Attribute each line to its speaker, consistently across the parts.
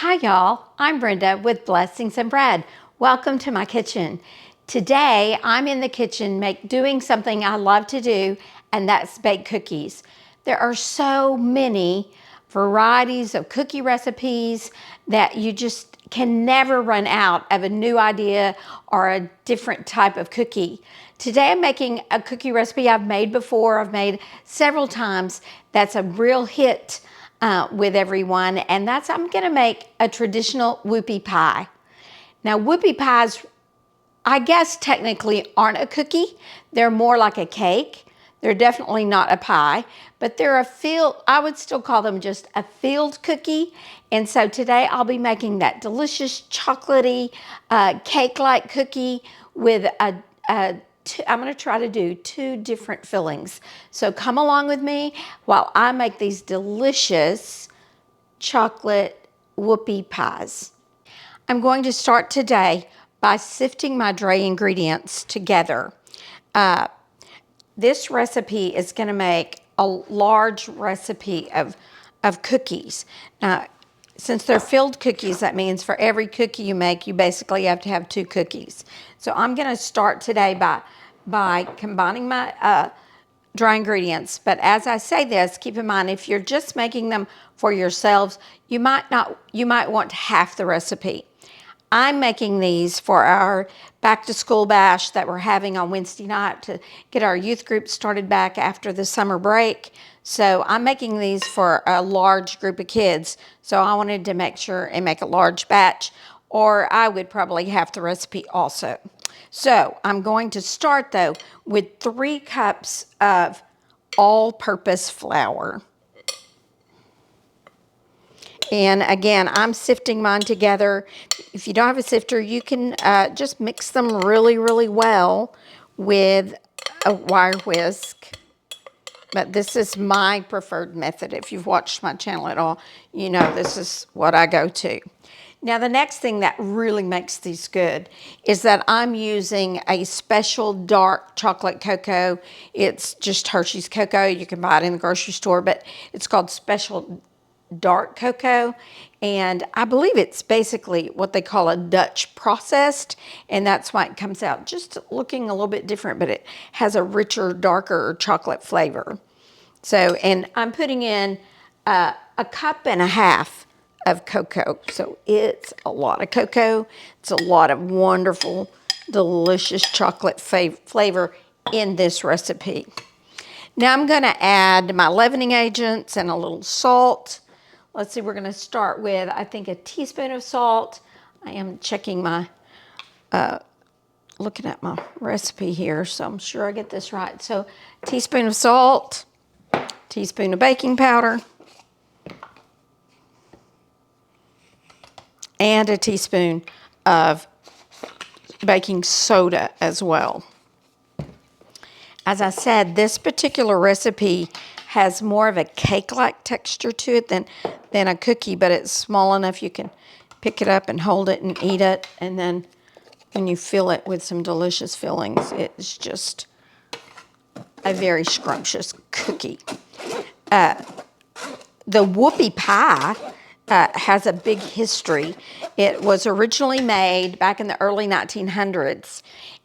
Speaker 1: Hi y'all, I'm Brenda with Blessings and Bread. Welcome to my kitchen. Today I'm in the kitchen doing something I love to do, and that's bake cookies. There are so many varieties of cookie recipes that you just can never run out of a new idea or a different type of cookie. Today I'm making a cookie recipe I've made before. I've made several times. That's a real hit with everyone, and I'm gonna make a traditional whoopie pie. Now, whoopie pies, I guess technically aren't a cookie. They're more like a cake. They're definitely not a pie, but I would still call them just a filled cookie. And so today I'll be making that delicious chocolatey cake-like cookie with I'm going to try to do two different fillings. So come along with me while I make these delicious chocolate whoopie pies. I'm going to start today by sifting my dry ingredients together. This recipe is going to make a large recipe of cookies. Now, since they're filled cookies, that means for every cookie you make, you basically have to have 2 cookies. So I'm going to start today by combining my dry ingredients. But as I say this, keep in mind, if you're just making them for yourselves, you might want half the recipe. I'm making these for our back to school bash that we're having on Wednesday night to get our youth group started back after the summer break. So I'm making these for a large group of kids. So I wanted to make sure and make a large batch, or I would probably have the recipe also. So I'm going to start though with 3 cups of all-purpose flour. And again, I'm sifting mine together. If you don't have a sifter, you can just mix them really, really well with a wire whisk. But this is my preferred method. If you've watched my channel at all, you know this is what I go to. Now, the next thing that really makes these good is that I'm using a special dark chocolate cocoa. It's just Hershey's cocoa. You can buy it in the grocery store, but it's called special dark cocoa, and I believe it's basically what they call a Dutch processed, and that's why it comes out just looking a little bit different, but it has a richer, darker chocolate flavor. So, and I'm putting in a cup and a half of cocoa, so it's a lot of cocoa. It's a lot of wonderful, delicious chocolate flavor in this recipe. Now I'm going to add my leavening agents and a little salt. Let's see, we're going to start with, I think, a teaspoon of salt. I am checking looking at my recipe here, so I'm sure I get this right. So, teaspoon of salt, teaspoon of baking powder, and a teaspoon of baking soda as well. As I said, this particular recipe has more of a cake-like texture to it than a cookie, but it's small enough you can pick it up and hold it and eat it. And then when you fill it with some delicious fillings, it's just a very scrumptious cookie. The whoopie pie has a big history. It was originally made back in the early 1900s,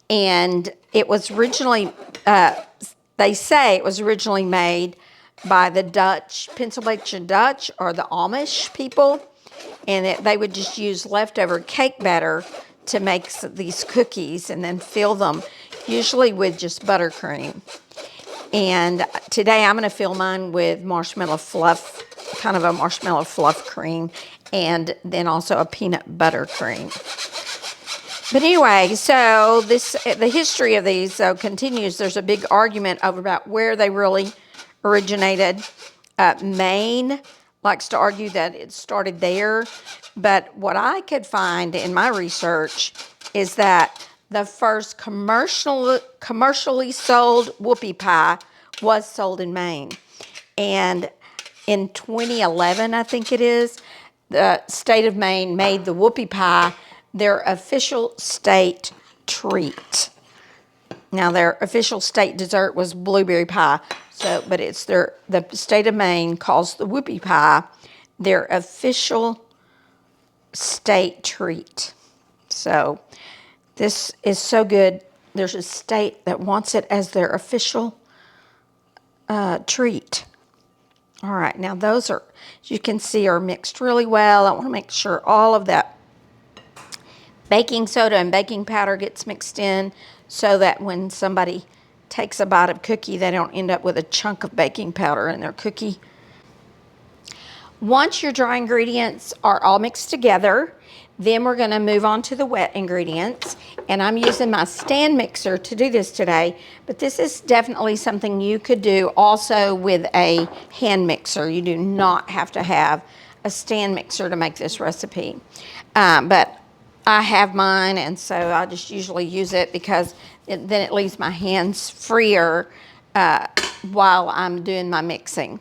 Speaker 1: and it was originally, they say it was originally made by the Dutch, Pennsylvania Dutch, or the Amish people, and they would just use leftover cake batter to make these cookies and then fill them, usually with just buttercream. And today I'm going to fill mine with marshmallow fluff, kind of a marshmallow fluff cream, and then also a peanut butter cream. But anyway, so the history of these continues. There's a big argument about where they really originated. Maine likes to argue that it started there, but what I could find in my research is that the first commercially sold whoopie pie was sold in Maine. And in 2011, I think it is, the state of Maine made the whoopie pie their official state treat. Now, their official state dessert was blueberry pie, but it's the state of Maine calls the whoopie pie their official state treat. So this is so good. There's a state that wants it as their official treat. All right, now those are, as you can see, are mixed really well. I want to make sure all of that baking soda and baking powder gets mixed in so that when somebody takes a bite of cookie, they don't end up with a chunk of baking powder in their cookie. Once your dry ingredients are all mixed together, then we're going to move on to the wet ingredients. And I'm using my stand mixer to do this today, but this is definitely something you could do also with a hand mixer. You do not have to have a stand mixer to make this recipe. But I have mine, and so I just usually use it because then it leaves my hands freer while I'm doing my mixing.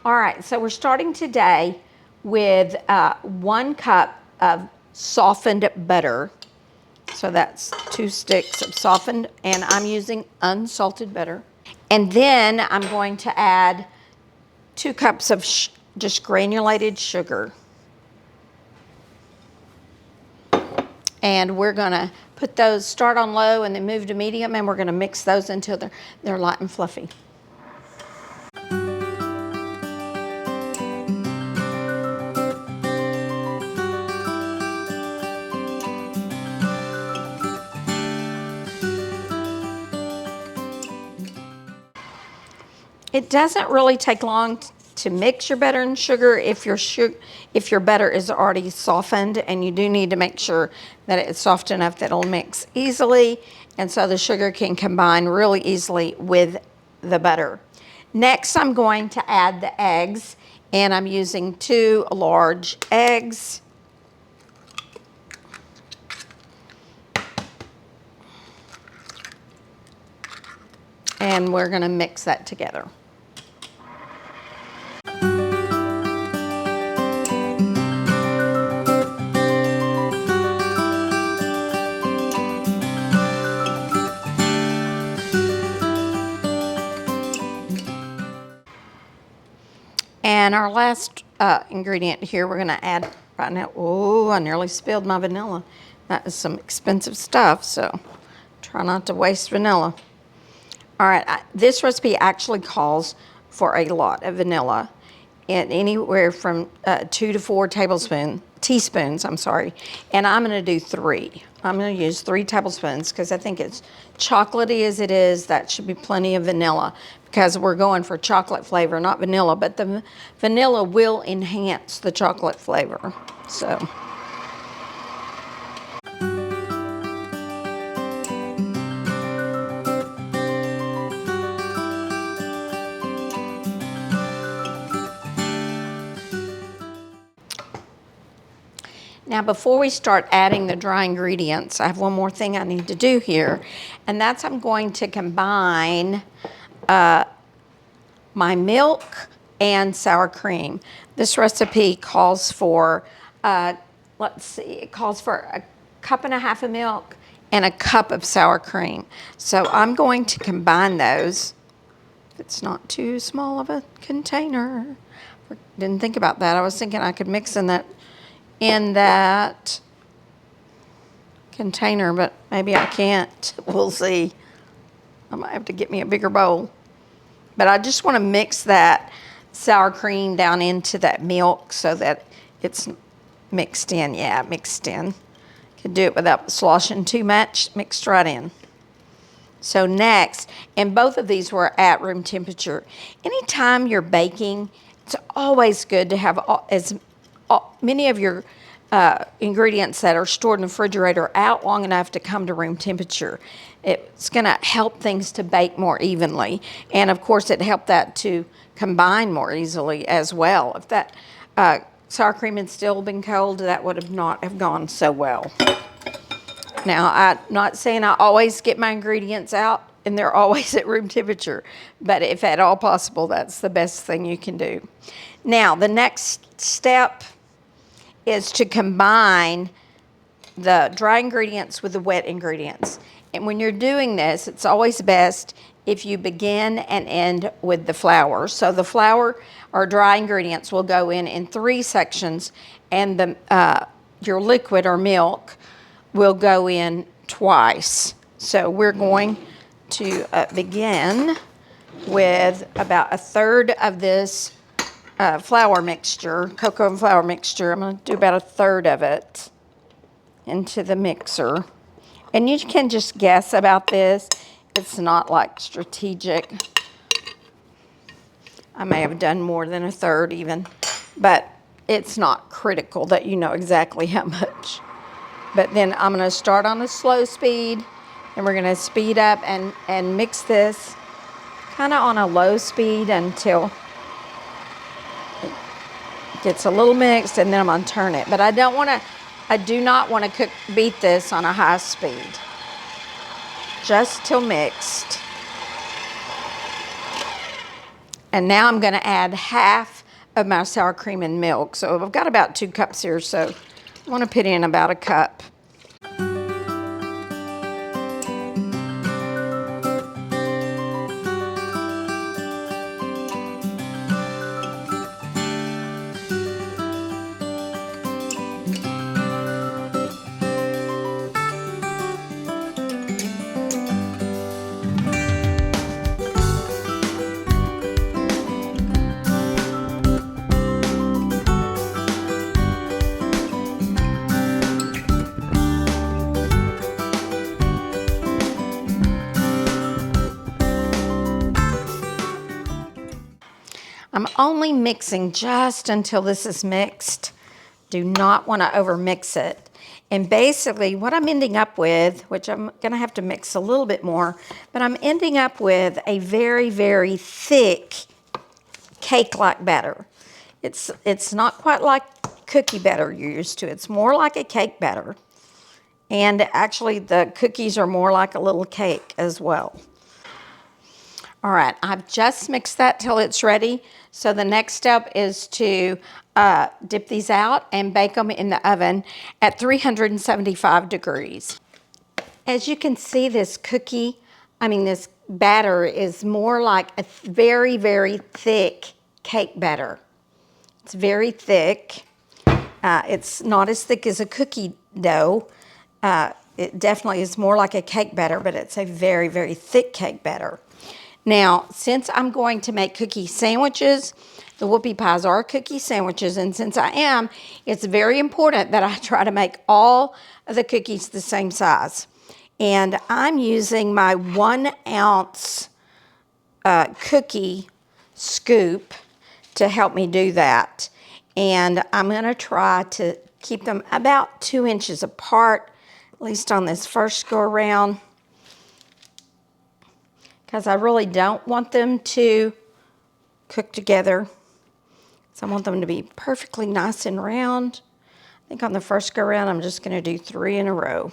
Speaker 1: All right, so we're starting today with 1 cup of softened butter. So that's 2 sticks of softened, and I'm using unsalted butter. And then I'm going to add 2 cups of just granulated sugar. And we're gonna put those, start on low and then move to medium, and we're gonna mix those until they're light and fluffy. It doesn't really take long to mix your butter and sugar if your butter is already softened, and you do need to make sure that it's soft enough that it'll mix easily, and so the sugar can combine really easily with the butter. Next, I'm going to add the eggs, and I'm using 2 large eggs. And we're going to mix that together. And our last ingredient here, we're going to add right now. Oh, I nearly spilled my vanilla. That is some expensive stuff, so try not to waste vanilla. All right, this recipe actually calls for a lot of vanilla, and anywhere from 2 to 4 teaspoons, I'm sorry, and I'm going to do 3. I'm going to use 3 tablespoons because I think it's chocolatey as it is. That should be plenty of vanilla because we're going for chocolate flavor, not vanilla, but the vanilla will enhance the chocolate flavor. So. Now, before we start adding the dry ingredients, I have one more thing I need to do here, and that's I'm going to combine my milk and sour cream. This recipe calls for, let's see, it calls for 1.5 cups of milk and 1 cup of sour cream. So I'm going to combine those. If it's not too small of a container. Didn't think about that. I was thinking I could mix in that container, but maybe I can't. We'll see. I might have to get me a bigger bowl. But I just want to mix that sour cream down into that milk so that it's mixed in. Yeah, mixed in. Could do it without sloshing too much. Mixed right in. So next, and both of these were at room temperature. Anytime you're baking, it's always good to have as many of your ingredients that are stored in the refrigerator out long enough to come to room temperature. It's going to help things to bake more evenly, and of course it helped that to combine more easily as well. If that sour cream had still been cold, that would not have gone so well. Now, I'm not saying I always get my ingredients out and they're always at room temperature, but if at all possible, that's the best thing you can do. Now, the next step is to combine the dry ingredients with the wet ingredients. And when you're doing this, it's always best if you begin and end with the flour. So the flour or dry ingredients will go in 3 sections, and the your liquid or milk will go in twice. So we're going to begin with about 1/3 of this flour mixture, cocoa and flour mixture. I'm going to do about 1/3 of it into the mixer. And you can just guess about this. It's not like strategic. I may have done more than 1/3 even, but it's not critical that you know exactly how much. But then I'm going to start on a slow speed, and we're going to speed up and mix this kind of on a low speed until it gets a little mixed, and then I'm going to turn it. But I do not want to beat this on a high speed, just till mixed. And now I'm going to add half of my sour cream and milk. So I've got about 2 cups here, so I want to put in about 1 cup. I'm only mixing just until this is mixed. Do not want to over mix it. And basically what I'm ending up with, which I'm going to have to mix a little bit more, but I'm ending up with a very, very thick cake-like batter. It's not quite like cookie batter you're used to. It's more like a cake batter. And actually the cookies are more like a little cake as well. All right, I've just mixed that till it's ready. So the next step is to dip these out and bake them in the oven at 375 degrees. As you can see, this batter is more like a very, very thick cake batter. It's very thick. It's not as thick as a cookie dough. It definitely is more like a cake batter, but it's a very, very thick cake batter. Now, since I'm going to make cookie sandwiches, the whoopie pies are cookie sandwiches, and since I am, it's very important that I try to make all of the cookies the same size. And I'm using my 1 ounce cookie scoop to help me do that. And I'm going to try to keep them about 2 inches apart, at least on this first go around, because I really don't want them to cook together. So I want them to be perfectly nice and round. I think on the first go around, I'm just going to do 3 in a row.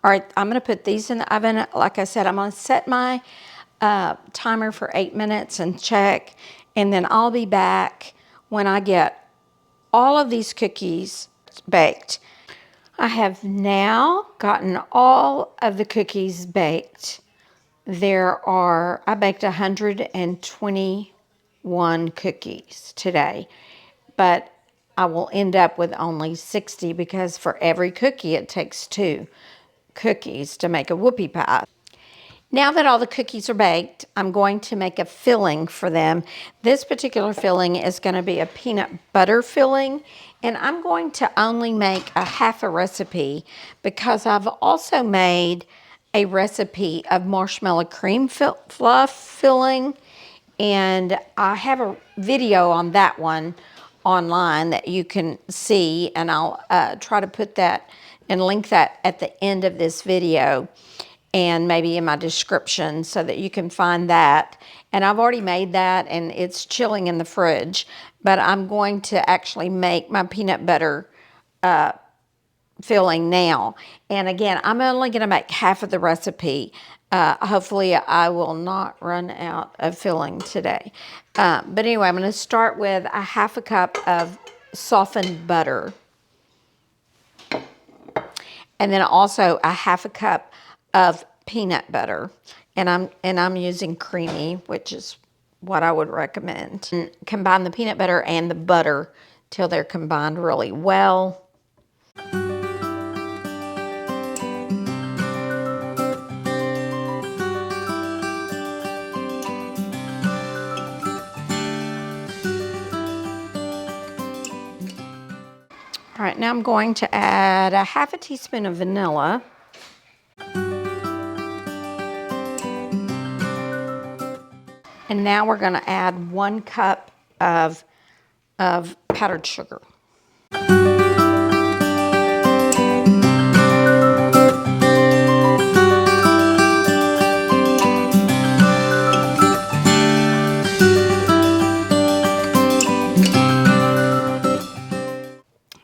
Speaker 1: All right, I'm going to put these in the oven. Like I said, I'm going to set my timer for 8 minutes and check, and then I'll be back when I get all of these cookies baked. I have now gotten all of the cookies baked. I baked 121 cookies today, but I will end up with only 60 because for every cookie it takes 2 cookies to make a whoopie pie. Now that all the cookies are baked, I'm going to make a filling for them. This particular filling is going to be a peanut butter filling, and I'm going to only make a half a recipe because I've also made a recipe of marshmallow cream fluff filling, and I have a video on that one online that you can see, and I'll try to put that and link that at the end of this video and maybe in my description so that you can find that. And I've already made that and it's chilling in the fridge, but I'm going to actually make my peanut butter filling now. And again, I'm only going to make half of the recipe. Hopefully I will not run out of filling today. But anyway, I'm going to start with a 1/2 cup of softened butter. and then also a half a cup of peanut butter. And I'm using creamy, which is what I would recommend. And combine the peanut butter and the butter till they're combined really well. All right, now I'm going to add a half a teaspoon of vanilla. And now we're going to add 1 cup of powdered sugar.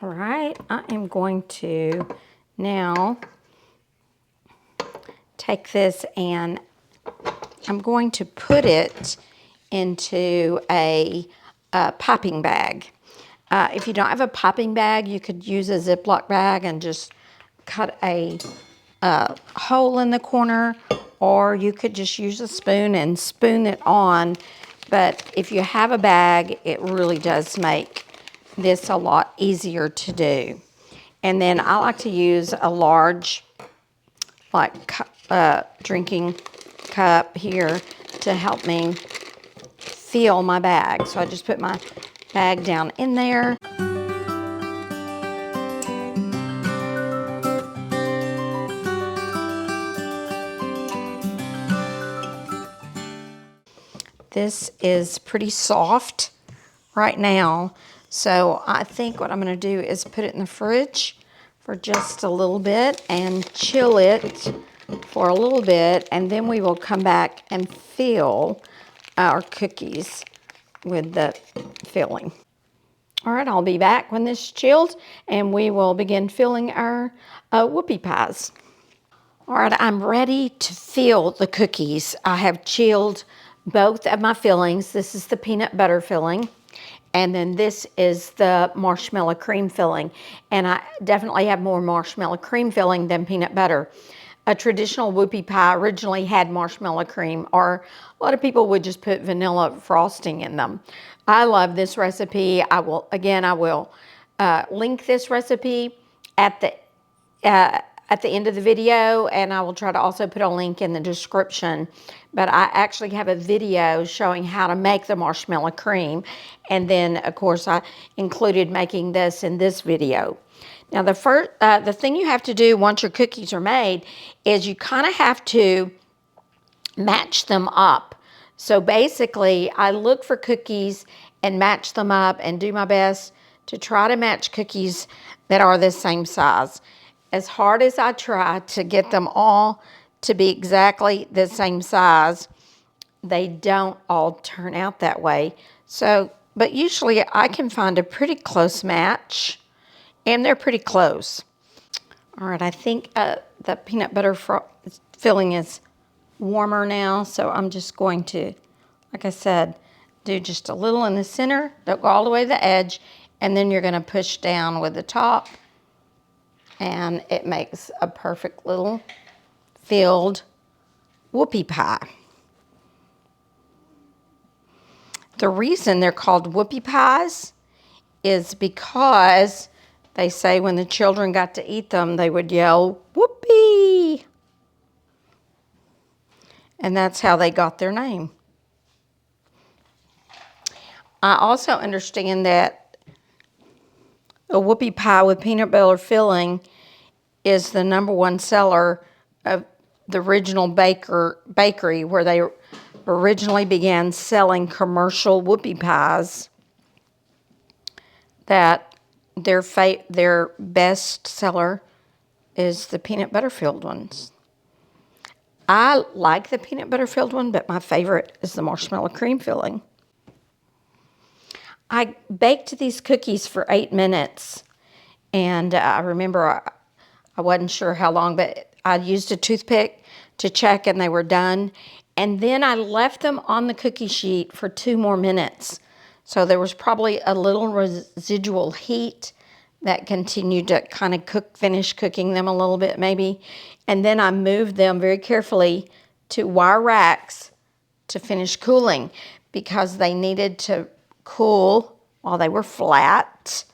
Speaker 1: All right, I am going to now take this and I'm going to put it into a popping bag. If you don't have a popping bag, you could use a Ziploc bag and just cut a hole in the corner, or you could just use a spoon and spoon it on. But if you have a bag, it really does make this a lot easier to do. And then I like to use a large, like, drinking cup here to help me fill my bag. So I just put my bag down in there. This is pretty soft right now, so I think what I'm going to do is put it in the fridge for just a little bit and chill it for a little bit, and then we will come back and fill our cookies with the filling. All right, I'll be back when this is chilled, and we will begin filling our whoopie pies. All right, I'm ready to fill the cookies. I have chilled both of my fillings. This is the peanut butter filling, and then this is the marshmallow cream filling. And I definitely have more marshmallow cream filling than peanut butter. A traditional whoopie pie originally had marshmallow cream, or a lot of people would just put vanilla frosting in them. I love this recipe. I will link this recipe at the end of the video, and I will try to also put a link in the description. But I actually have a video showing how to make the marshmallow cream, and then of course I included making this in this video. Now the thing you have to do once your cookies are made is you kind of have to match them up. So basically I look for cookies and match them up and do my best to try to match cookies that are the same size. As hard as I try to get them all to be exactly the same size, they don't all turn out that way. So, but usually I can find a pretty close match, and they're pretty close. All right, I think the peanut butter filling is warmer now, so I'm just going to, like I said, do just a little in the center, don't go all the way to the edge, and then you're going to push down with the top, and it makes a perfect little filled whoopie pie. The reason they're called whoopie pies is because they say when the children got to eat them, they would yell, "Whoopie!" And that's how they got their name. I also understand that a whoopie pie with peanut butter filling is the #1 seller of the original bakery where they originally began selling commercial whoopie pies, that their best seller is the peanut butter filled ones. I like the peanut butter filled one, but my favorite is the marshmallow cream filling. I baked these cookies for 8 minutes, and I remember I wasn't sure how long, but I used a toothpick to check, and they were done. And then I left them on the cookie sheet for 2 more minutes. So there was probably a little residual heat that continue to kind of finish cooking them a little bit maybe. And then I moved them very carefully to wire racks to finish cooling because they needed to cool while they were flat.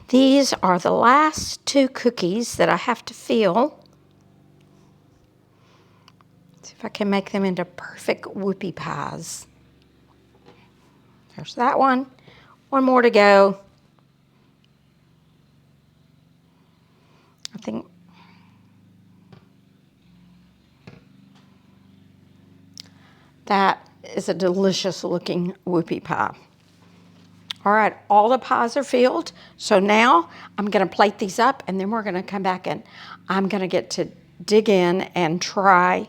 Speaker 1: These are the last 2 cookies that I have to fill. See if I can make them into perfect whoopie pies. There's that one. One more to go. I think that is a delicious looking whoopie pie. All right, all the pies are filled. So now I'm gonna plate these up and then we're gonna come back and I'm gonna get to dig in and try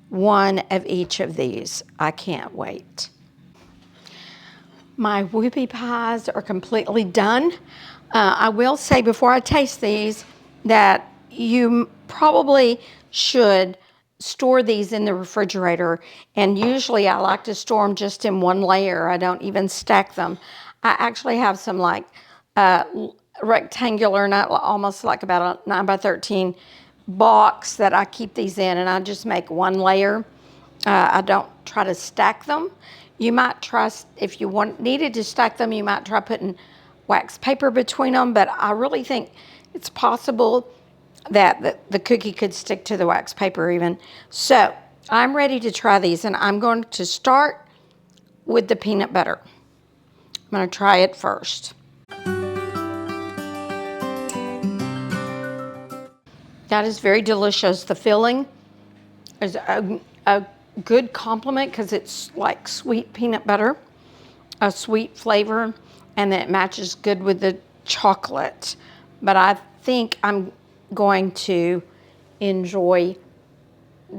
Speaker 1: one of each of these. I can't wait. My whoopie pies are completely done. I will say before I taste these that you probably should store these in the refrigerator, and usually I like to store them just in one layer. I don't even stack them. I actually have some like rectangular, not almost like about a 9 by 13 box that I keep these in, and I just make one layer. I don't try to stack them. You might try, if you needed to stack them, you might try putting wax paper between them, but I really think it's possible that the cookie could stick to the wax paper even. So I'm ready to try these, and I'm going to start with the peanut butter. I'm going to try it first. That is very delicious. The filling is a good compliment because it's like sweet peanut butter, a sweet flavor, and then it matches good with the chocolate. But I think I'm going to enjoy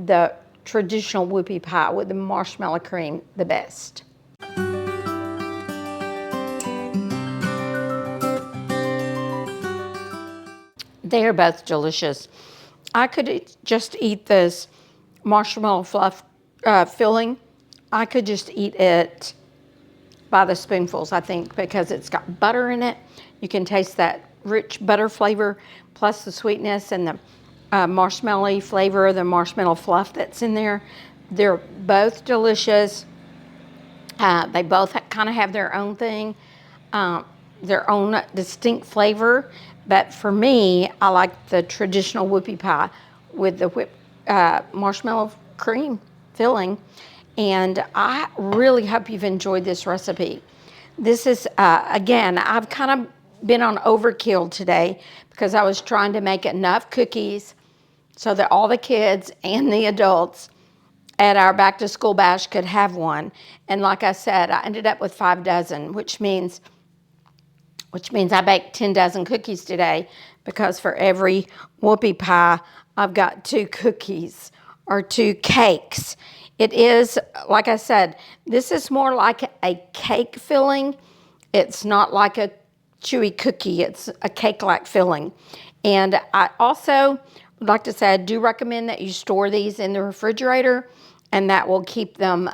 Speaker 1: the traditional whoopie pie with the marshmallow cream the best. They are both delicious. I could just eat this marshmallow fluff filling. I could just eat it by the spoonfuls, I think, because it's got butter in it. You can taste that rich butter flavor plus the sweetness and the marshmallowy flavor, the marshmallow fluff that's in there. They're both delicious. They both kind of have their own thing, their own distinct flavor. But for me, I like the traditional whoopie pie with the whipped marshmallow cream filling. And I really hope you've enjoyed this recipe. This is, again, I've kind of been on overkill today because I was trying to make enough cookies so that all the kids and the adults at our back to school bash could have one. And like I said, I ended up with 5 dozen, which means I baked 10 dozen cookies today, because for every whoopie pie, I've got 2 cookies or 2 cakes. It is, like I said, this is more like a cake filling. It's not like a chewy cookie. It's a cake-like filling. And I also would like to say I do recommend that you store these in the refrigerator, and that will keep them,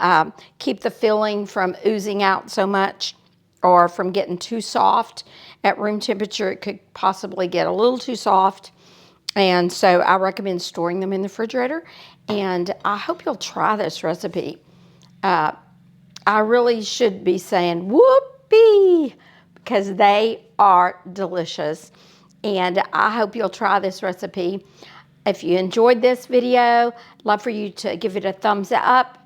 Speaker 1: keep the filling from oozing out so much or from getting too soft. At room temperature, it could possibly get a little too soft. And so I recommend storing them in the refrigerator. And I hope you'll try this recipe. I really should be saying whoopie because they are delicious. And I hope you'll try this recipe. If you enjoyed this video, I'd love for you to give it a thumbs up,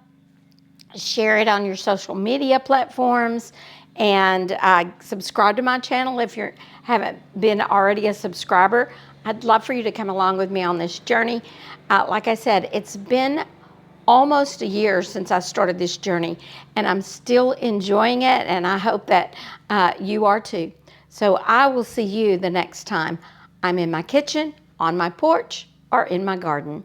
Speaker 1: share it on your social media platforms, and subscribe to my channel if you haven't been already a subscriber. I'd love for you to come along with me on this journey. Like I said, it's been almost a year since I started this journey, and I'm still enjoying it, and I hope that you are too. So I will see you the next time I'm in my kitchen, on my porch, or in my garden.